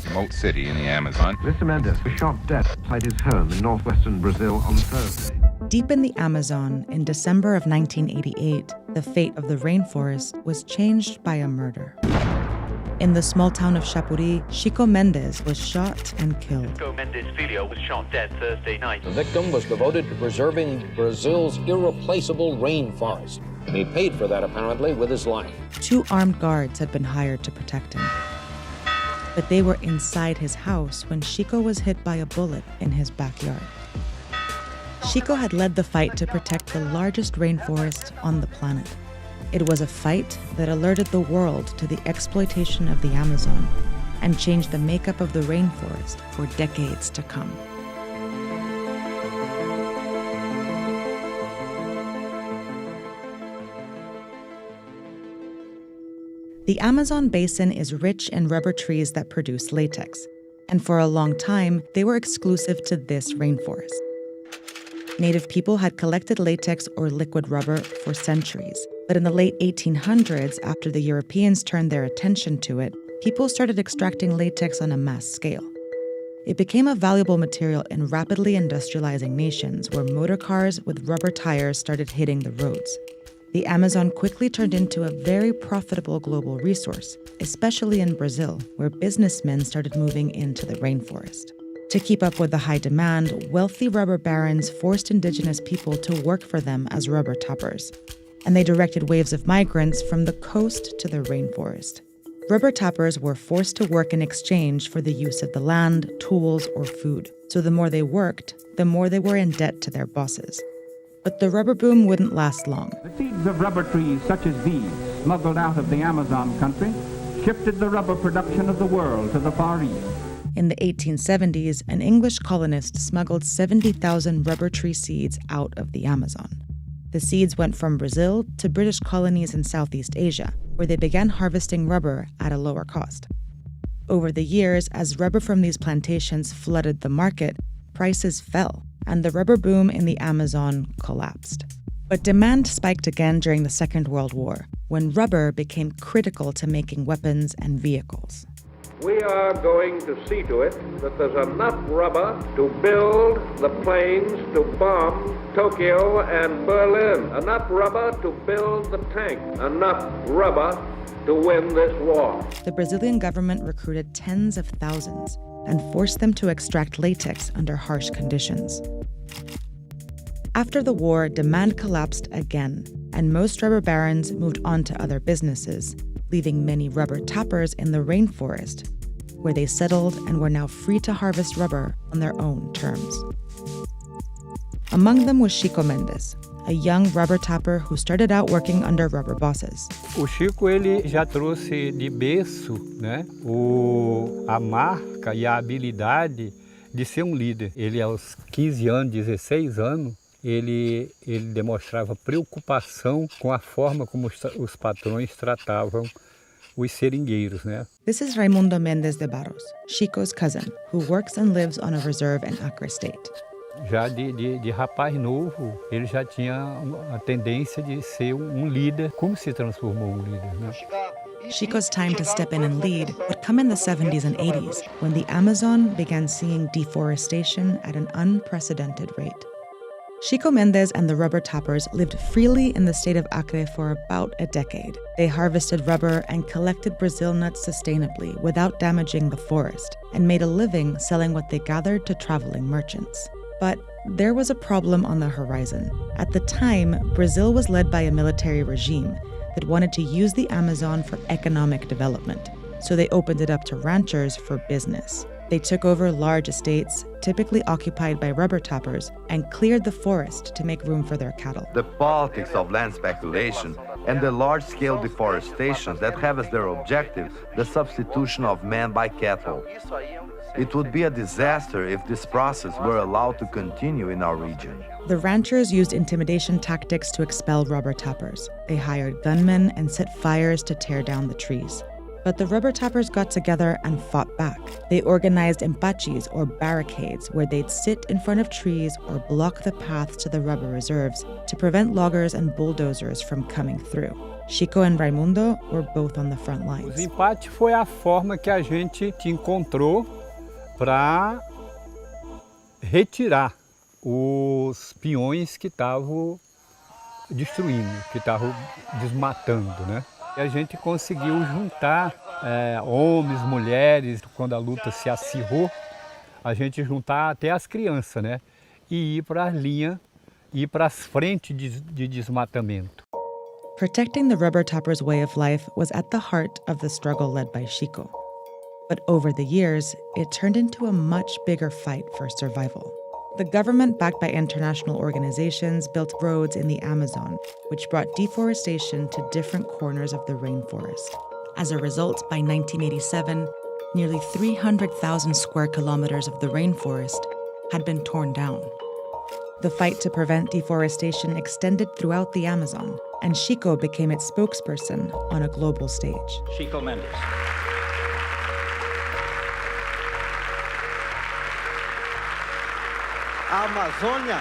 remote city in the Amazon. Mr. Mendes was shot dead outside his home in northwestern Brazil on Thursday. Deep in the Amazon, in December of 1988, the fate of the rainforest was changed by a murder. In the small town of Chapuri, Chico Mendes was shot and killed. Chico Mendes Filho was shot dead Thursday night. The victim was devoted to preserving Brazil's irreplaceable rainforest. He paid for that, apparently, with his life. 2 armed guards had been hired to protect him. But they were inside his house when Chico was hit by a bullet in his backyard. Chico had led the fight to protect the largest rainforest on the planet. It was a fight that alerted the world to the exploitation of the Amazon and changed the makeup of the rainforest for decades to come. The Amazon basin is rich in rubber trees that produce latex, and for a long time, they were exclusive to this rainforest. Native people had collected latex or liquid rubber for centuries. But in the late 1800s, after the Europeans turned their attention to it, people started extracting latex on a mass scale. It became a valuable material in rapidly industrializing nations where motor cars with rubber tires started hitting the roads. The Amazon quickly turned into a very profitable global resource, especially in Brazil, where businessmen started moving into the rainforest. To keep up with the high demand, wealthy rubber barons forced indigenous people to work for them as rubber tappers. And they directed waves of migrants from the coast to the rainforest. Rubber tappers were forced to work in exchange for the use of the land, tools, or food. So the more they worked, the more they were in debt to their bosses. But the rubber boom wouldn't last long. The seeds of rubber trees such as these, smuggled out of the Amazon country, shifted the rubber production of the world to the Far East. In the 1870s, an English colonist smuggled 70,000 rubber tree seeds out of the Amazon. The seeds went from Brazil to British colonies in Southeast Asia, where they began harvesting rubber at a lower cost. Over the years, as rubber from these plantations flooded the market, prices fell, and the rubber boom in the Amazon collapsed. But demand spiked again during the Second World War, when rubber became critical to making weapons and vehicles. We are going to see to it that there's enough rubber to build the planes to bomb Tokyo and Berlin, enough rubber to build the tank, enough rubber to win this war. The Brazilian government recruited tens of thousands and forced them to extract latex under harsh conditions. After the war, demand collapsed again, and most rubber barons moved on to other businesses, leaving many rubber tappers in the rainforest, where they settled and were now free to harvest rubber on their own terms. Among them was Chico Mendes, a young rubber tapper who started out working under rubber bosses. O Chico, ele já trouxe de berço, né, a marca e a habilidade de ser líder. Ele, aos 15 anos, 16 anos, ele demonstrava preocupação com a forma como os patrões tratavam os seringueiros, né? This is Raimundo Mendes de Barros, Chico's cousin, who works and lives on a reserve in Acre State. Já de rapaz novo, ele já tinha a tendência de ser líder. Como se transformou líder, né? Chico's time to step in and lead would come in the 70s and 80s, when the Amazon began seeing deforestation at an unprecedented rate. Chico Mendes and the rubber tappers lived freely in the state of Acre for about a decade. They harvested rubber and collected Brazil nuts sustainably without damaging the forest, and made a living selling what they gathered to traveling merchants. But there was a problem on the horizon. At the time, Brazil was led by a military regime that wanted to use the Amazon for economic development, so they opened it up to ranchers for business. They took over large estates, typically occupied by rubber tappers, and cleared the forest to make room for their cattle. The politics of land speculation and the large-scale deforestation that have as their objective the substitution of man by cattle. It would be a disaster if this process were allowed to continue in our region. The ranchers used intimidation tactics to expel rubber tappers. They hired gunmen and set fires to tear down the trees. But the rubber tappers got together and fought back. They organized empachis, or barricades, where they'd sit in front of trees or block the path to the rubber reserves to prevent loggers and bulldozers from coming through. Chico and Raimundo were both on the front lines. O empate foi a forma que a gente encontrou para retirar os peões que estavam destruindo, que estavam desmatando, né? E a gente conseguiu juntar homens, mulheres, quando a luta se acirrou, a gente juntar até as crianças, né? E ir para as linhas, ir para as frentes de desmatamento. Protecting the rubber tappers' way of life was at the heart of the struggle led by Chico. But over the years, it turned into a much bigger fight for survival. The government, backed by international organizations, built roads in the Amazon, which brought deforestation to different corners of the rainforest. As a result, by 1987, nearly 300,000 square kilometers of the rainforest had been torn down. The fight to prevent deforestation extended throughout the Amazon, and Chico became its spokesperson on a global stage. Chico Mendes. A Amazônia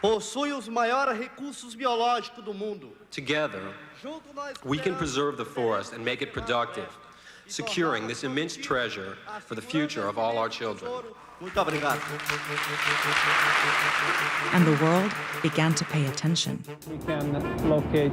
possui os maiores recursos biológicos do mundo. Together, we can preserve the forest and make it productive, securing this immense treasure for the future of all our children. Muito obrigado. And the world began to pay attention. We can locate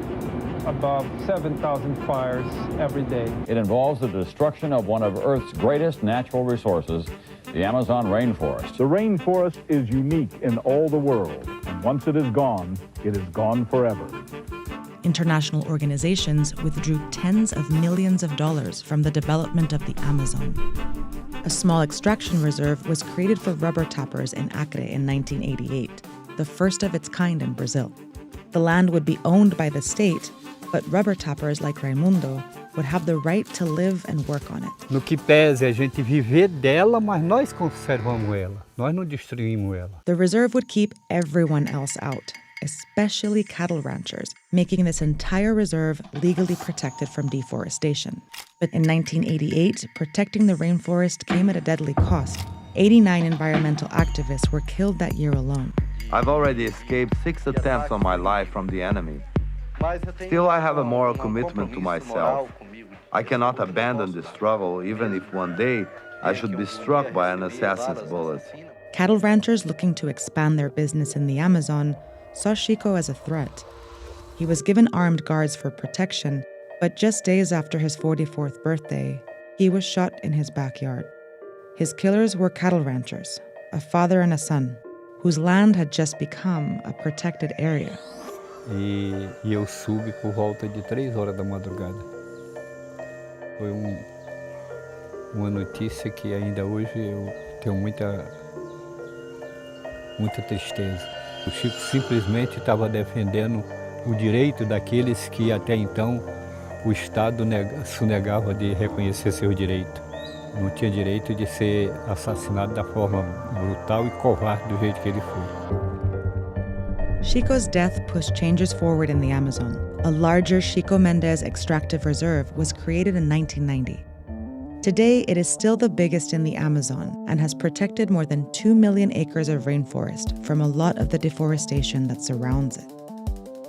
above 7,000 fires every day. It involves the destruction of one of Earth's greatest natural resources, the Amazon rainforest. The rainforest is unique in all the world, and once it is gone forever. International organizations withdrew tens of millions of dollars from the development of the Amazon. A small extraction reserve was created for rubber tappers in Acre in 1988, the first of its kind in Brazil. The land would be owned by the state, but rubber tappers like Raimundo would have the right to live and work on it. No que pese a gente viver dela, mas nós conservamos ela, nós não destruímos ela. The reserve would keep everyone else out, especially cattle ranchers, making this entire reserve legally protected from deforestation. But in 1988, protecting the rainforest came at a deadly cost. 89 environmental activists were killed that year alone. I've already escaped 6 attempts on my life from the enemy. Still, I have a moral commitment to myself. I cannot abandon this struggle, even if one day I should be struck by an assassin's bullet. Cattle ranchers looking to expand their business in the Amazon saw Chico as a threat. He was given armed guards for protection, but just days after his 44th birthday, he was shot in his backyard. His killers were cattle ranchers, a father and a son, whose land had just become a protected area. E eu subi por volta de 3 horas da madrugada. Foi uma notícia que ainda hoje eu tenho muita tristeza. O Chico simplesmente estava defendendo o direito daqueles que até então o Estado sonegava de reconhecer seu direito. Não tinha direito de ser assassinado da forma brutal e covarde do jeito que ele foi. Chico's death pushed changes forward in the Amazon. A larger Chico Mendes extractive reserve was created in 1990. Today, it is still the biggest in the Amazon and has protected more than 2 million acres of rainforest from a lot of the deforestation that surrounds it.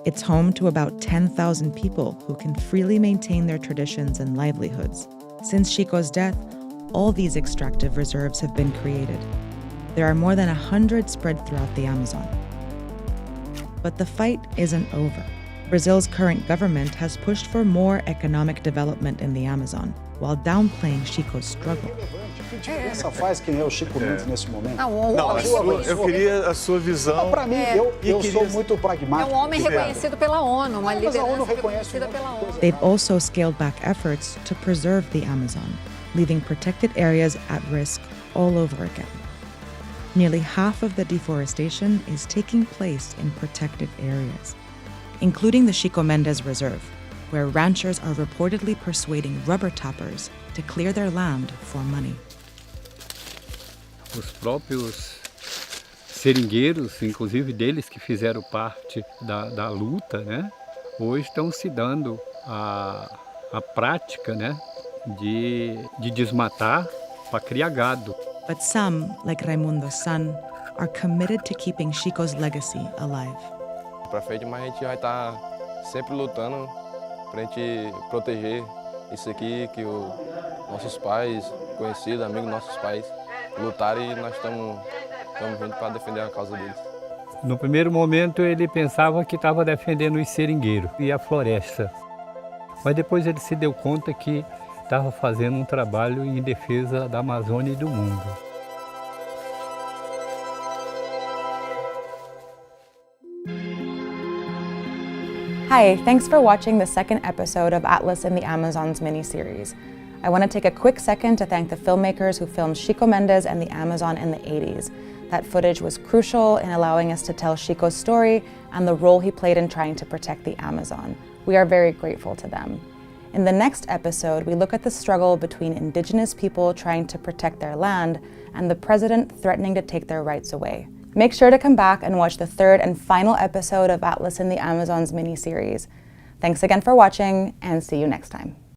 It's home to about 10,000 people who can freely maintain their traditions and livelihoods. Since Chico's death, all these extractive reserves have been created. There are more than 100 spread throughout the Amazon. But the fight isn't over. Brazil's current government has pushed for more economic development in the Amazon, while downplaying Chico's struggle. Que diferença faz quem é o Chico Mendes nesse momento? Eu queria a sua visão. Para mim, eu sou muito pragmático. É um homem reconhecido pela ONU, uma liderança reconhecida pela ONU. They've also scaled back efforts to preserve the Amazon, leaving protected areas at risk all over again. Nearly half of the deforestation is taking place in protected areas, including the Chico Mendes Reserve, where ranchers are reportedly persuading rubber tappers to clear their land for money. Os próprios seringueiros, inclusive deles que fizeram parte da luta, né, hoje estão se dando a prática, né, de desmatar para criar gado. But some, like Raimundo's son, are committed to keeping Chico's legacy alive. Para frente, mas a gente vai estar sempre lutando para a gente proteger isso aqui que os nossos pais, conhecidos, amigos nossos pais, lutaram e nós estamos juntos para defender a causa deles. No primeiro momento ele pensava que estava defendendo os seringueiros e a floresta, mas depois ele se deu conta que estava fazendo um trabalho em defesa da Amazônia e do mundo. Hi, thanks for watching the second episode of Atlas in the Amazons miniseries. I want to take a quick second to thank the filmmakers who filmed Chico Mendes and the Amazon in the 80s. That footage was crucial in allowing us to tell Chico's story and the role he played in trying to protect the Amazon. We are very grateful to them. In the next episode, we look at the struggle between indigenous people trying to protect their land and the president threatening to take their rights away. Make sure to come back and watch the third and final episode of Atlas in the Amazons miniseries. Thanks again for watching, and see you next time.